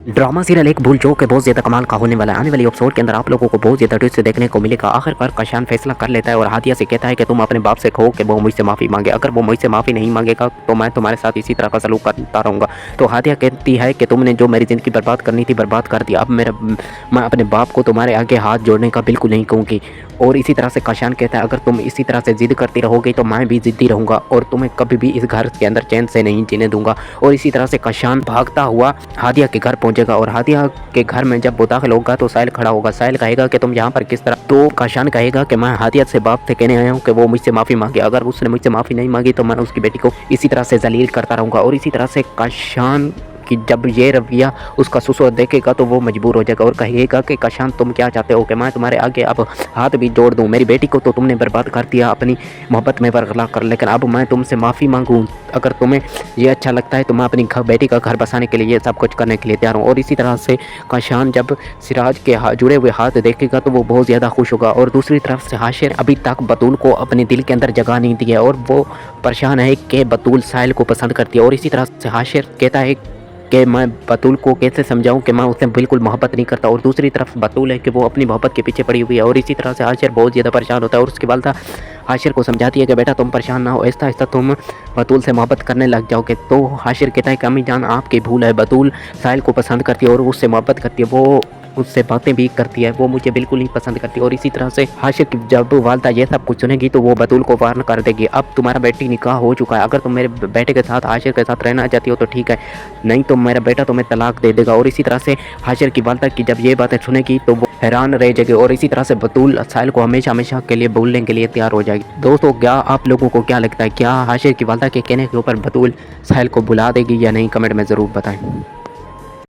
Drama serial एक भूल चूक के बहुत ज़्यादा कमाल का होने वाला है। आने वाली एपिसोड के अंदर आप लोगों को बहुत ज़्यादा ट्विस्ट देखने को मिलेगा। आखिरकार कशान फैसला कर लेता है और हादिया से कहता है कि तुम अपने बाप से कहो कि वो मुझसे माफ़ी मांगे। अगर वो मुझसे माफ़ी नहीं मांगेगा तो मैं तुम्हारे साथ इसी तरह का सलूक करता रहूँगा। तो हादिया कहती है कि तुमने जो मेरी ज़िंदगी बर्बाद करनी थी बर्बाद कर दी। अब मैं अपने बाप को तुम्हारे आगे हाथ जोड़ने का बिल्कुल नहीं कहूँगी। और इसी तरह से कशान कहता है अगर तुम इसी तरह से ज़िद करती रहोगे तो मैं भी ज़िद्दी रहूँगा और तुम्हें कभी भी इस घर के अंदर चैन से नहीं जीने दूंगा। और इसी तरह से कशान भागता हुआ हादिया के घर पहुंचेगा और हादिया के घर में जब वो दाखिल होगा तो साहिल खड़ा होगा। साहिल कहेगा कि तुम यहाँ पर किस तरह। तो कशान कहेगा कि मैं हादिया से बाप से कहने आया हूँ कि वो मुझसे माफ़ी मांगे। अगर उसने मुझसे माफ़ी नहीं मांगी तो मैं उसकी बेटी को इसी तरह से जलील करता रहूँगा। और इसी तरह से कशान कि जब ये रवैया उसका ससुर देखेगा तो वो मजबूर हो जाएगा और कहेगा कि कशान तुम क्या चाहते हो कि मैं तुम्हारे आगे अब हाथ भी जोड़ दूं। मेरी बेटी को तो तुमने बर्बाद कर दिया अपनी मोहब्बत में बरगला कर, लेकिन अब मैं तुमसे माफ़ी मांगूं। अगर तुम्हें ये अच्छा लगता है तो मैं अपनी बेटी का घर बसाने के लिए सब कुछ करने के लिए तैयार हूँ। और इसी तरह से कशान जब सिराज के जुड़े हुए हाथ देखेगा तो वो बहुत ज़्यादा खुश होगा। और दूसरी तरफ से हाशिर अभी तक बतूल को अपने दिल के अंदर जगह नहीं दी है और वो परेशान है कि बतूल साहिल को पसंद करती है। और इसी तरह से हाशिर कहता है कि मैं बतूल को कैसे समझाऊं कि मैं उससे बिल्कुल मोहब्बत नहीं करता। और दूसरी तरफ बतूल है कि वो अपनी मोहब्बत के पीछे पड़ी हुई है। और इसी तरह से हाशिर बहुत ज़्यादा परेशान होता है और उसके बाद हाशिर को समझाती है कि बेटा तुम परेशान ना हो, आहिस्ता आहिस्ता तुम बतूल से मोहब्बत करने लग जाओगे। तो हाशिर कहता है कि अम्मी जान आपकी भूल है, बतूल साहिल को पसंद करती है और उससे मोहब्बत करती है, वो उससे बातें भी करती है, वो मुझे बिल्कुल नहीं पसंद करती। और इसी तरह से हाशिर की जब वालदा ये सब कुछ सुनेगी तो वो बतूल को वार्न कर देगी अब तुम्हारा बेटी निकाह हो चुका है, अगर तुम मेरे बेटे के साथ हाशिर के साथ रहना चाहती हो तो ठीक है, नहीं तो मेरा बेटा तुम्हें तलाक दे देगा। और इसी तरह से हाशिर की वालदा की जब ये बातें सुनेगी तो वो हैरान रह जाएगी और इसी तरह से बतूल साहिल को हमेशा हमेशा के लिए भूलने के लिए तैयार हो जाएगी। दोस्तों क्या आप लोगों को क्या लगता है, क्या हाशिर की वालदा के कहने के ऊपर बतूल साहिल को बुला देगी या नहीं, कमेंट में ज़रूर बताएं।